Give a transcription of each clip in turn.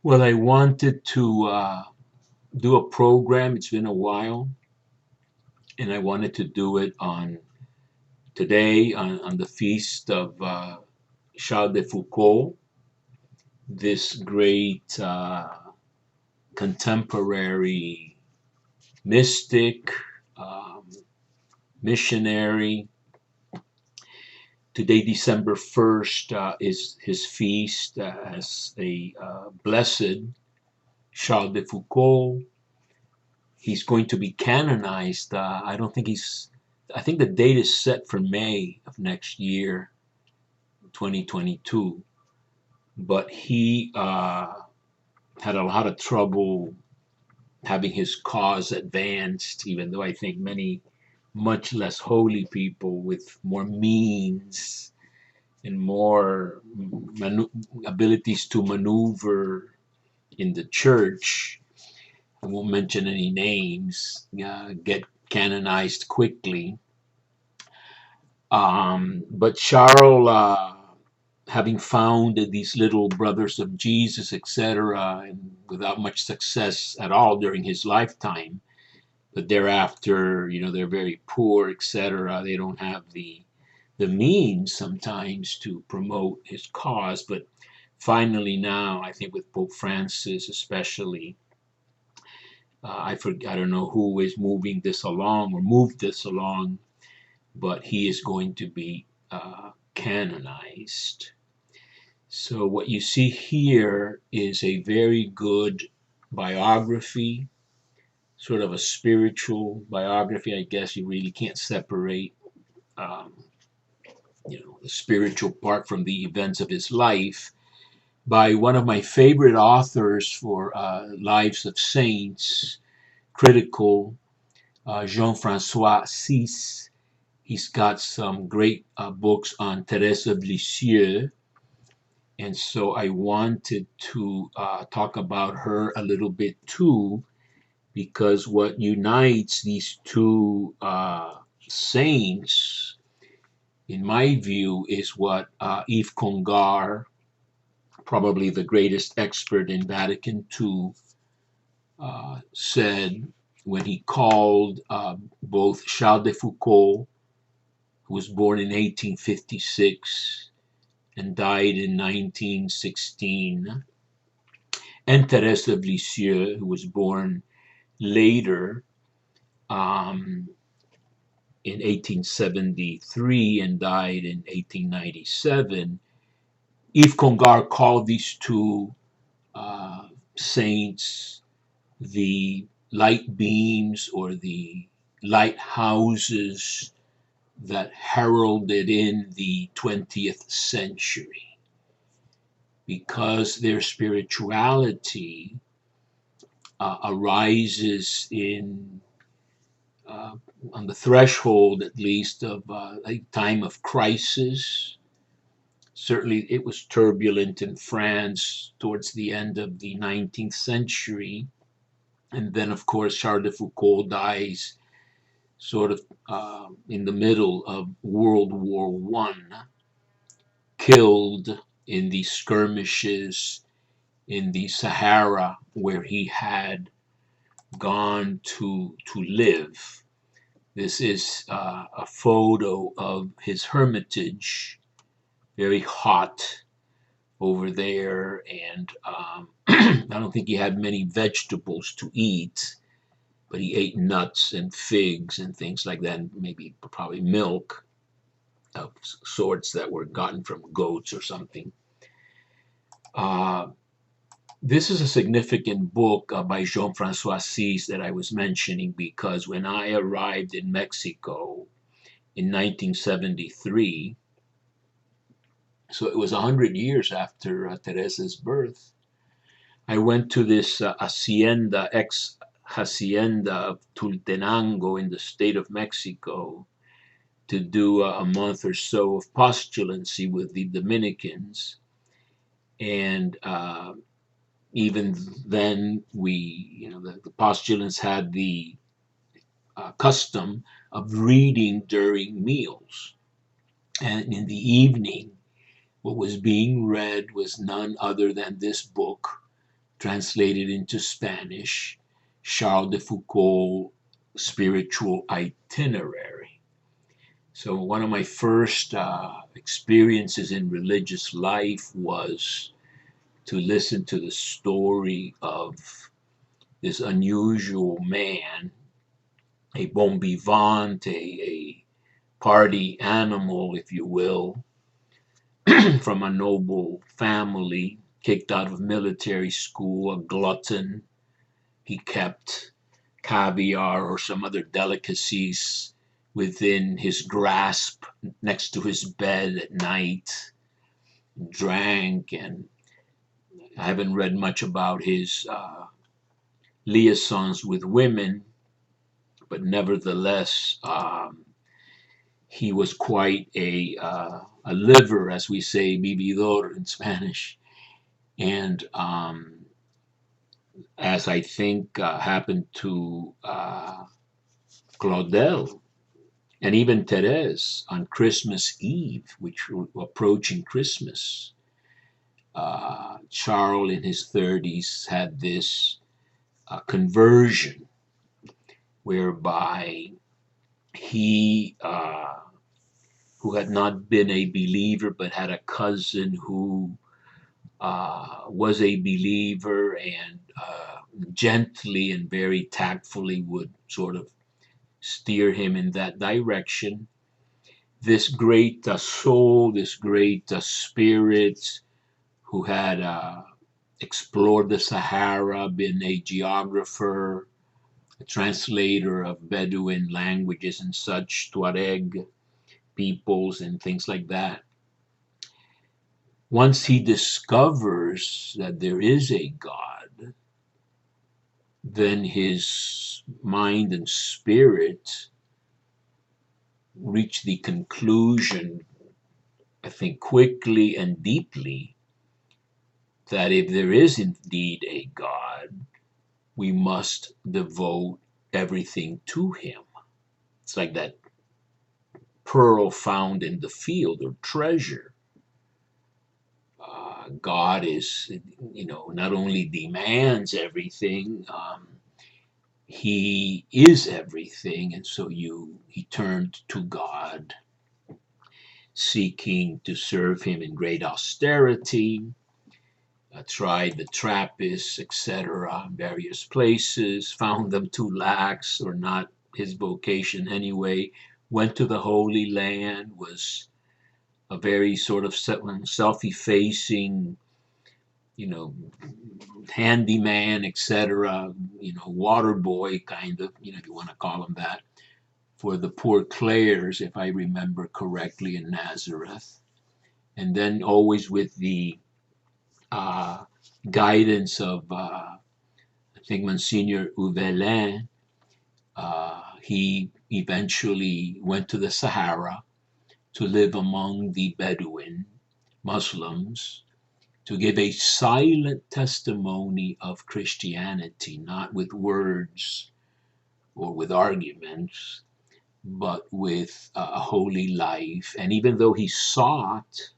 Well, I wanted to do a program. It's been a while, and I wanted to do it on today on the feast of Charles de Foucauld, this great contemporary mystic, um, missionary. Today, December 1st, is his feast as a blessed Charles de Foucauld. He's going to be canonized. I don't think he's, I think the date is set for May of next year, 2022. But he had a lot of trouble having his cause advanced, even though I think many much less holy people with more means and more abilities to maneuver in the church. I won't mention any names, get canonized quickly. But Charles, having founded these little brothers of Jesus, etc., and without much success at all during his lifetime, but thereafter, they're very poor, etc. They don't have the means sometimes to promote his cause. But finally, now I think with Pope Francis, especially, I don't know who is moving this along or moved this along, but he is going to be canonized. So what you see here is a very good biography, sort of a spiritual biography. I guess you really can't separate, um, the spiritual part from the events of his life, by one of my favorite authors for Lives of Saints, critical, Jean-Francois Sis. He's got some great books on Thérèse of Lisieux. And so I wanted to talk about her a little bit too, because what unites these two saints, in my view, is what Yves Congar, probably the greatest expert in Vatican II, said when he called both Charles de Foucauld, who was born in 1856 and died in 1916, and Thérèse of Lisieux, who was born later, in 1873 and died in 1897. Yves Congar called these two saints the light beams or the lighthouses that heralded in the 20th century, because their spirituality arises in on the threshold, at least, of a time of crisis. Certainly, it was turbulent in France towards the end of the 19th century. And then, of course, Charles de Foucauld dies sort of in the middle of World War One, killed in the skirmishes in the Sahara, where he had gone to live. This is a photo of his hermitage, very hot over there, and I don't think he had many vegetables to eat, but he ate nuts and figs and things like that, and maybe probably milk of sorts that were gotten from goats or something. Uh, this is a significant book by Jean-Francois Sis that I was mentioning, because when I arrived in Mexico in 1973, so it was 100 years after Teresa's birth, I went to this hacienda, ex hacienda of Tultenango in the state of Mexico, to do a month or so of postulancy with the Dominicans. And even then, the postulants had the custom of reading during meals. And in the evening, what was being read was none other than this book translated into Spanish, Charles de Foucauld, Spiritual Itinerary. So one of my first experiences in religious life was to listen to the story of this unusual man, a bon vivant, a party animal, if you will, from a noble family, kicked out of military school, a glutton. He kept caviar or some other delicacies within his grasp next to his bed at night, drank, and I haven't read much about his liaisons with women, but nevertheless, he was quite a liver, as we say, vividor in Spanish. And as I think happened to Claudel and even Therese on Christmas Eve, which were approaching Christmas, Charles in his 30s had this conversion whereby he, who had not been a believer but had a cousin who was a believer and gently and very tactfully would sort of steer him in that direction. This great soul, this great spirit who had explored the Sahara, been a geographer, a translator of Bedouin languages and such, Tuareg peoples and things like that. Once he discovers that there is a God, then his mind and spirit reach the conclusion, I think quickly and deeply, that if there is indeed a God, we must devote everything to him. It's like that pearl found in the field or treasure. God is, not only demands everything, he is everything. And so he turned to God, seeking to serve him in great austerity, tried the Trappists, etc., various places, found them too lax or not his vocation anyway, went to the Holy Land, was a very sort of self-effacing, handyman, etc., water boy kind of, if you want to call him that, for the poor Clares, if I remember correctly, in Nazareth. And then always with the guidance of, I think, Monsignor Uvelin, he eventually went to the Sahara to live among the Bedouin Muslims, to give a silent testimony of Christianity, not with words or with arguments, but with a holy life. And even though he sought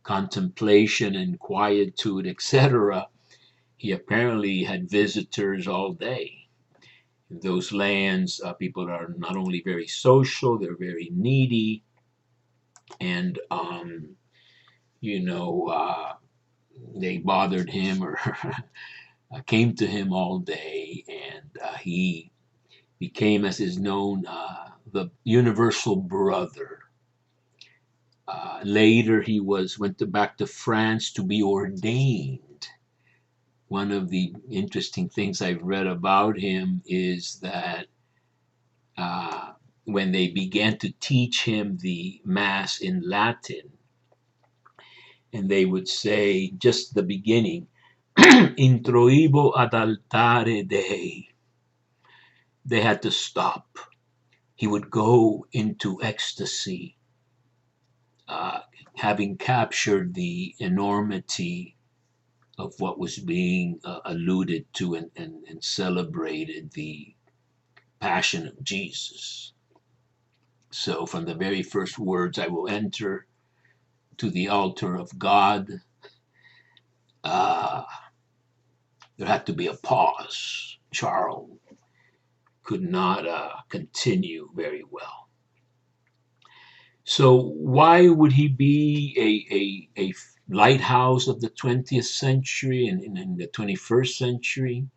contemplation and quietude, etc., he apparently had visitors all day. In those lands, people are not only very social, they're very needy. And, they bothered him or came to him all day. And he became, as is known, the universal brother. Later, he went back to France to be ordained. One of the interesting things I've read about him is that when they began to teach him the Mass in Latin, and they would say, just the beginning, introibo ad altare Dei, they had to stop. He would go into ecstasy, having captured the enormity of what was being alluded to and celebrated, the passion of Jesus. So from the very first words, I will enter to the altar of God, there had to be a pause. Charles could not continue very well. So why would he be a lighthouse of the 20th century and in the 21st century,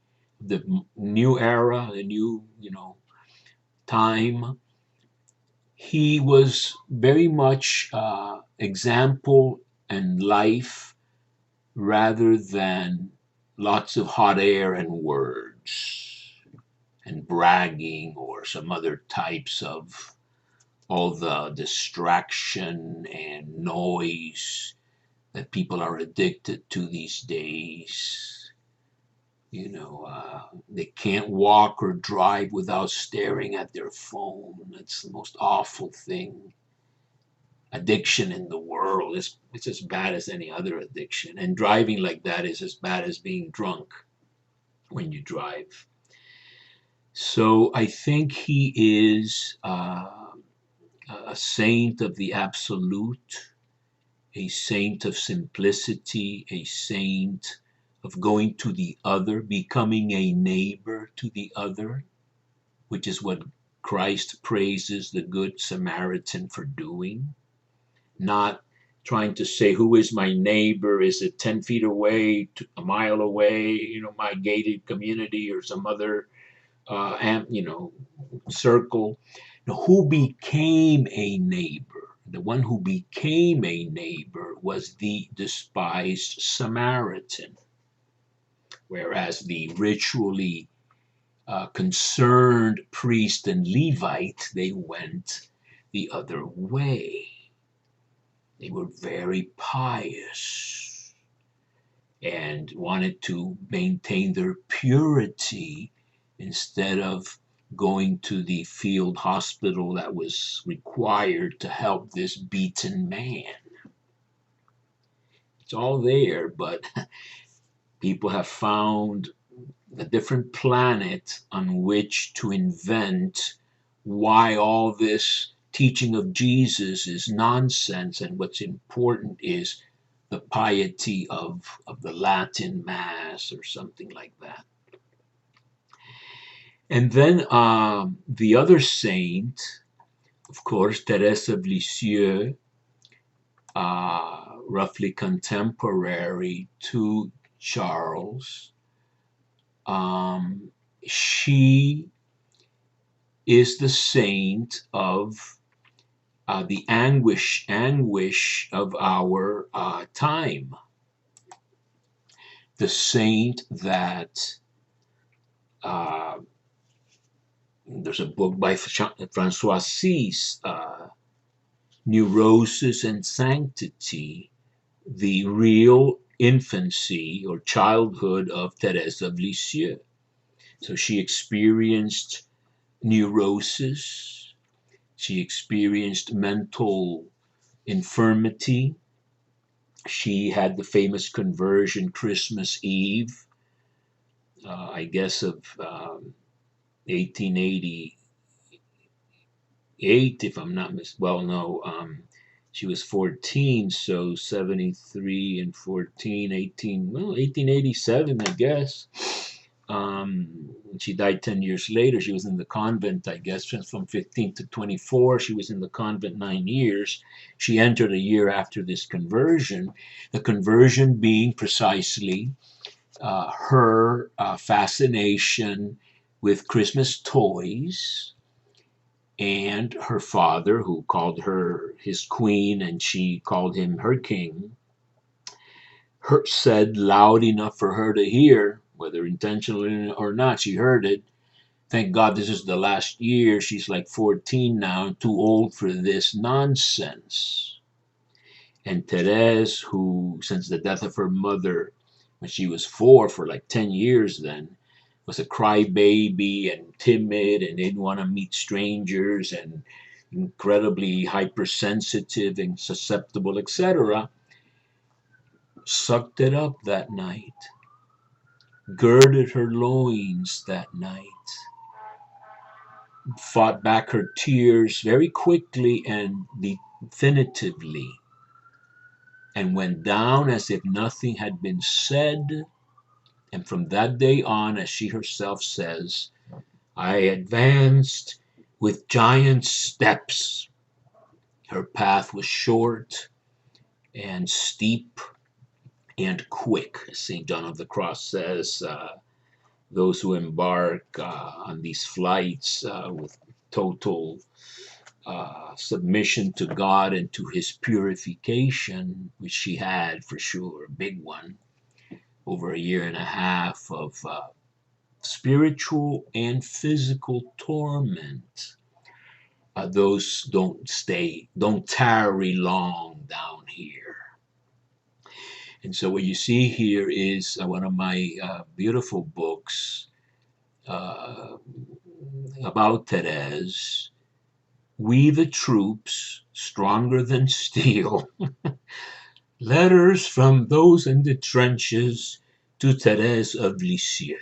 the new era, the new, time? He was very much example and life rather than lots of hot air and words and bragging or some other types of all the distraction and noise that people are addicted to these days. They can't walk or drive without staring at their phone. That's the most awful thing. Addiction in the world it's as bad as any other addiction. And driving like that is as bad as being drunk when you drive. So I think he is a saint of the absolute, a saint of simplicity, a saint of going to the other, becoming a neighbor to the other, which is what Christ praises the Good Samaritan for doing. Not trying to say, who is my neighbor? Is it 10 feet away, a mile away, my gated community or some other, circle? Now, who became a neighbor? The one who became a neighbor was the despised Samaritan, whereas the ritually concerned priest and Levite, they went the other way. They were very pious and wanted to maintain their purity instead of going to the field hospital that was required to help this beaten man. It's all there, but people have found a different planet on which to invent why all this teaching of Jesus is nonsense, and what's important is the piety of the Latin Mass or something like that. And then the other saint, of course, Thérèse of Lisieux, roughly contemporary to Charles. She is the saint of the anguish of our time. The saint that there's a book by Francois Sis, Neurosis and Sanctity, the real infancy or childhood of Thérèse of Lisieux. So she experienced neurosis, she experienced mental infirmity. She had the famous conversion Christmas Eve, I guess of 1888, if I'm not she was 14, so 73 and 14, 1887, I guess. She died 10 years later. She was in the convent, I guess, from 15 to 24. She was in the convent 9 years. She entered a year after this conversion, the conversion being precisely her fascination with Christmas toys, and her father, who called her his queen and she called him her king, said loud enough for her to hear, whether intentionally or not, she heard it. Thank God this is the last year. She's like 14 now, too old for this nonsense. And Therese, who, since the death of her mother, when she was 4 for like 10 years then, was a crybaby and timid and didn't want to meet strangers and incredibly hypersensitive and susceptible, etc., sucked it up that night, girded her loins that night, fought back her tears very quickly and definitively, and went down as if nothing had been said, And from that day on, as she herself says, I advanced with giant steps. Her path was short and steep and quick. As St. John of the Cross says, those who embark on these flights with total submission to God and to his purification, which she had for sure, a big one, over a year and a half of spiritual and physical torment. Those don't tarry long down here. And so what you see here is one of my beautiful books uh, about Therese, We the Troops, Stronger Than Steel, Letters from Those in the Trenches to Thérèse of Lisieux.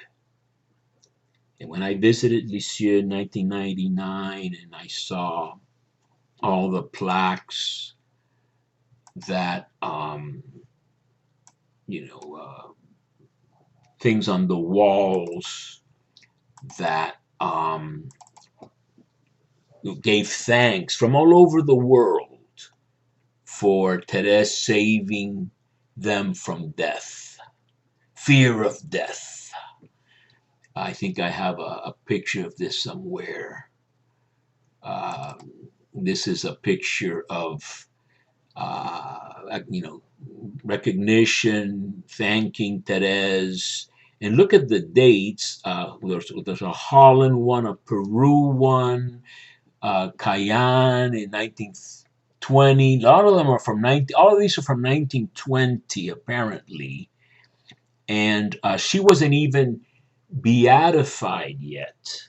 And when I visited Lisieux in 1999 and I saw all the plaques that, things on the walls that gave thanks from all over the world for Therese saving them from death, fear of death. I think I have a picture of this somewhere. Uh, this is a picture of, recognition, thanking Therese. And look at the dates. There's a Holland one, a Peru one, Cayenne in 1920. A lot of them are from 19. All of these are from 1920, apparently. And she wasn't even beatified yet,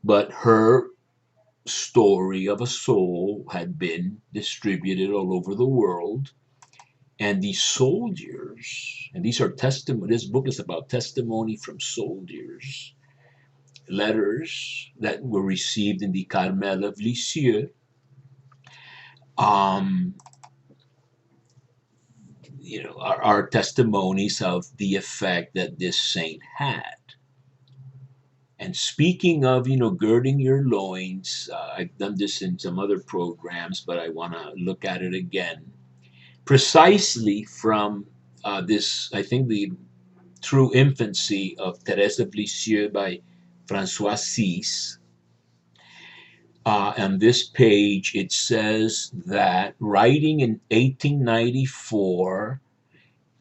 but her story of a soul had been distributed all over the world. And these soldiers, and these are testimony. This book is about testimony from soldiers, letters that were received in the Carmel of Lisieux. Are testimonies of the effect that this saint had. And speaking of, girding your loins, I've done this in some other programs, but I want to look at it again. Precisely from this, I think, the True Infancy of Thérèse of Lisieux by François Sis. On this page, it says that writing in 1894,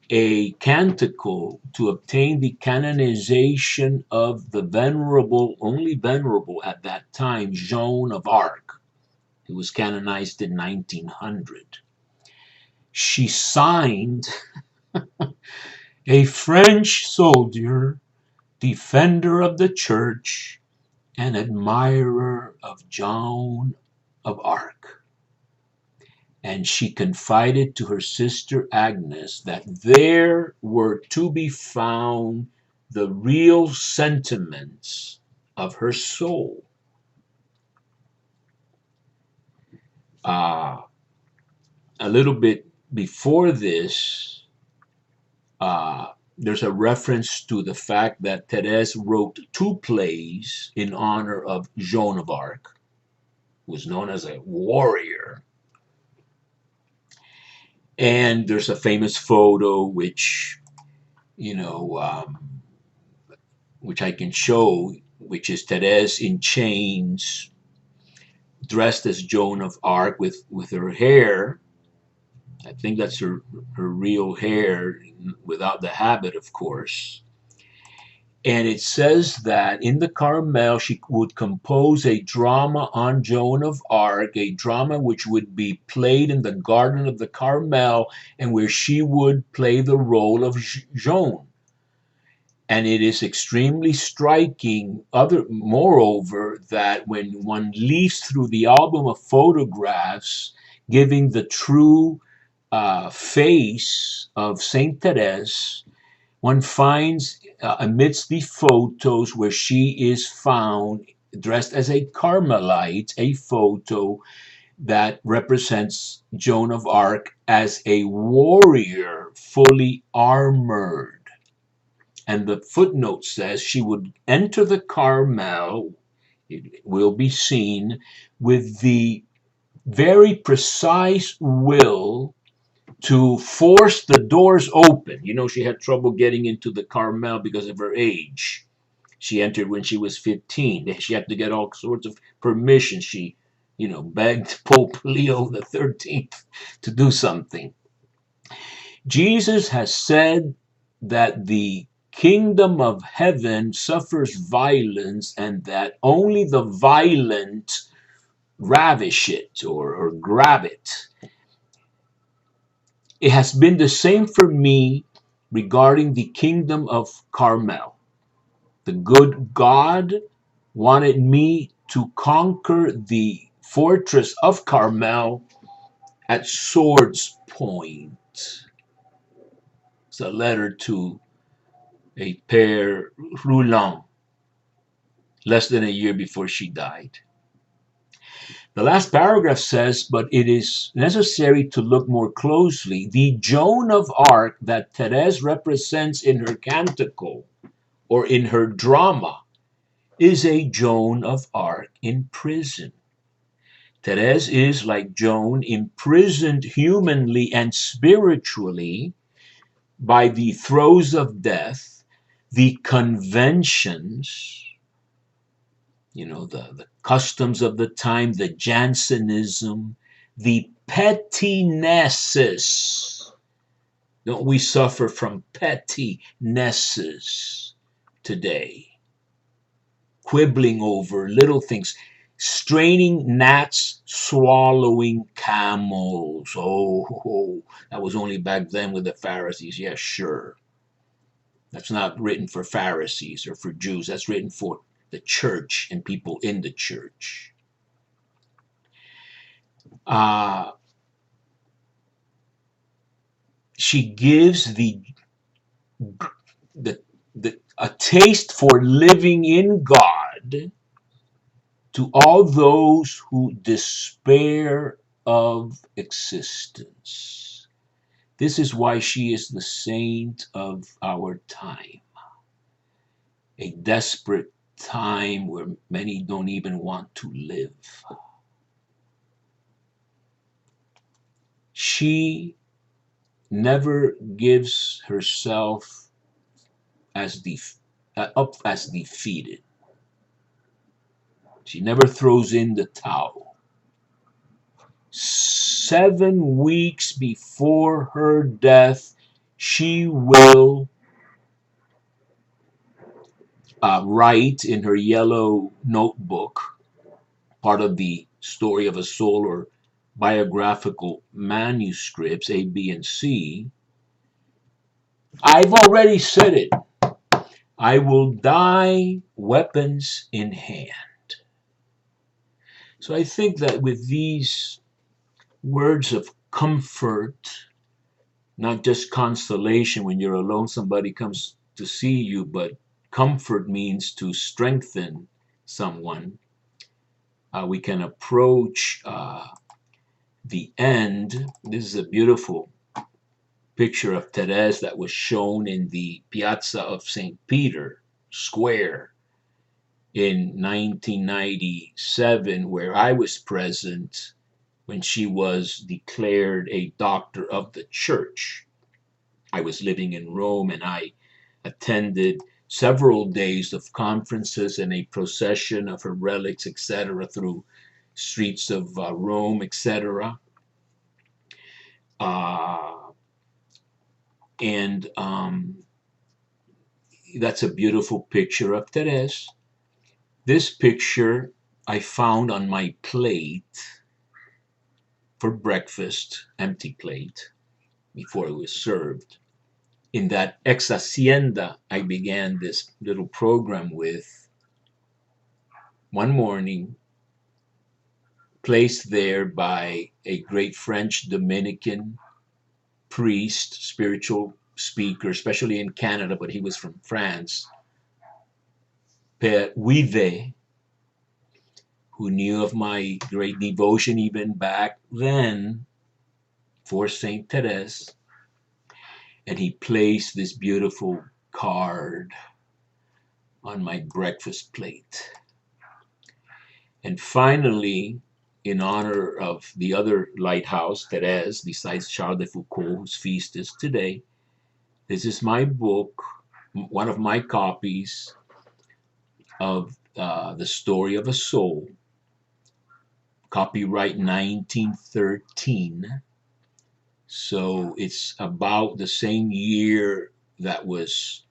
a canticle to obtain the canonization of the only venerable at that time, Joan of Arc, who was canonized in 1900. She signed a French soldier, defender of the church, and admirer of Joan of Arc. And she confided to her sister Agnes that there were to be found the real sentiments of her soul. A little bit before this, there's a reference to the fact that Therese wrote 2 plays in honor of Joan of Arc, who was known as a warrior. And there's a famous photo which, which I can show, which is Therese in chains, dressed as Joan of Arc with her hair. I think that's her real hair, without the habit, of course. And it says that in the Carmel, she would compose a drama on Joan of Arc, a drama which would be played in the Garden of the Carmel, and where she would play the role of Joan. And it is extremely striking, moreover, that when one leafs through the album of photographs giving the true face of Saint Therese, one finds amidst the photos where she is found dressed as a Carmelite, a photo that represents Joan of Arc as a warrior, fully armored. And the footnote says she would enter the Carmel, it will be seen, with the very precise will to force the doors open. You know, she had trouble getting into the Carmel because of her age. She entered when she was 15. She had to get all sorts of permission. She, begged Pope Leo the 13th to do something. Jesus has said that the kingdom of heaven suffers violence and that only the violent ravish it or grab it. It has been the same for me regarding the kingdom of Carmel. The good God wanted me to conquer the fortress of Carmel at sword's point. It's a letter to a Père Roulant, less than a year before she died. The last paragraph says, but it is necessary to look more closely. The Joan of Arc that Therese represents in her canticle or in her drama is a Joan of Arc in prison. Therese is, like Joan, imprisoned humanly and spiritually by the throes of death, the conventions, the customs of the time, the Jansenism, the pettinesses. Don't we suffer from pettinesses today? Quibbling over little things, straining gnats, swallowing camels. Oh, that was only back then with the Pharisees. Yes, sure. That's not written for Pharisees or for Jews. That's written for the church and people in the church. She gives a taste for living in God to all those who despair of existence. This is why she is the saint of our time. A desperate time where many don't even want to live. She never gives herself up as defeated. She never throws in the towel. 7 weeks before her death, she will write in her yellow notebook, part of the Story of a Soul or biographical manuscripts A, B, and C. I've already said it. I will die weapons in hand. So I think that with these words of comfort, not just consolation when you're alone, somebody comes to see you, but comfort means to strengthen someone. We can approach the end. This is a beautiful picture of Therese that was shown in the Piazza of St. Peter Square in 1997, where I was present when she was declared a doctor of the church. I was living in Rome and I attended several days of conferences and a procession of her relics, etc., through streets of Rome, etc. And that's a beautiful picture of Therese. This picture I found on my plate for breakfast, empty plate, before it was served. In that ex hacienda I began this little program with, one morning, placed there by a great French Dominican priest, spiritual speaker, especially in Canada, but he was from France, Père Yves, who knew of my great devotion even back then for Saint Therese, and he placed this beautiful card on my breakfast plate. And finally, in honor of the other lighthouse, Therese, besides Charles de Foucauld, whose feast is today, this is my book, one of my copies of The Story of a Soul, copyright 1913. So it's about the same year that was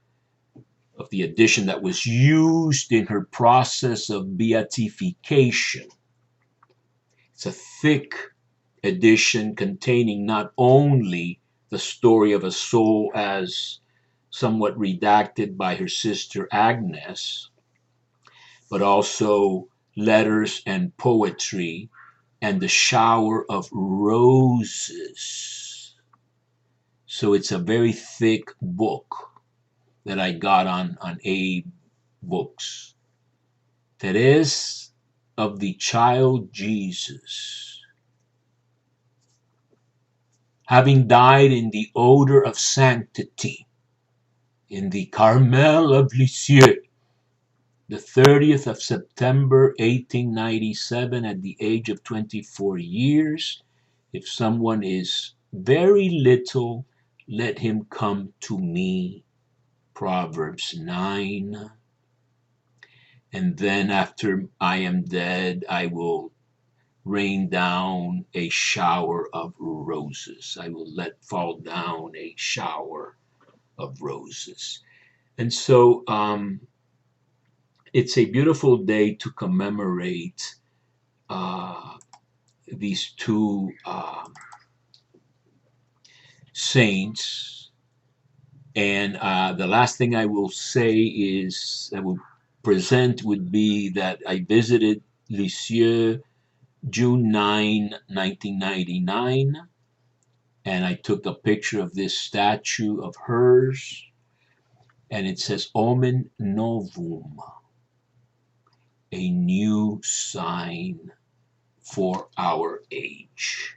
of the edition that was used in her process of beatification. It's a thick edition containing not only the story of a soul as somewhat redacted by her sister Agnes, but also letters and poetry and the shower of roses. So it's a very thick book that I got on A Books. Thérèse of the Child Jesus. Having died in the odor of sanctity in the Carmel of Lisieux, the 30th of September 1897, at the age of 24 years, if someone is very little, let him come to me. Proverbs 9. And then after I am dead, I will rain down a shower of roses. I will let fall down a shower of roses. And so it's a beautiful day to commemorate these two saints. And the last thing I will say is, I will present, would be that I visited Lisieux June 9, 1999, and I took a picture of this statue of hers, and it says Omen Novum, a new sign for our age.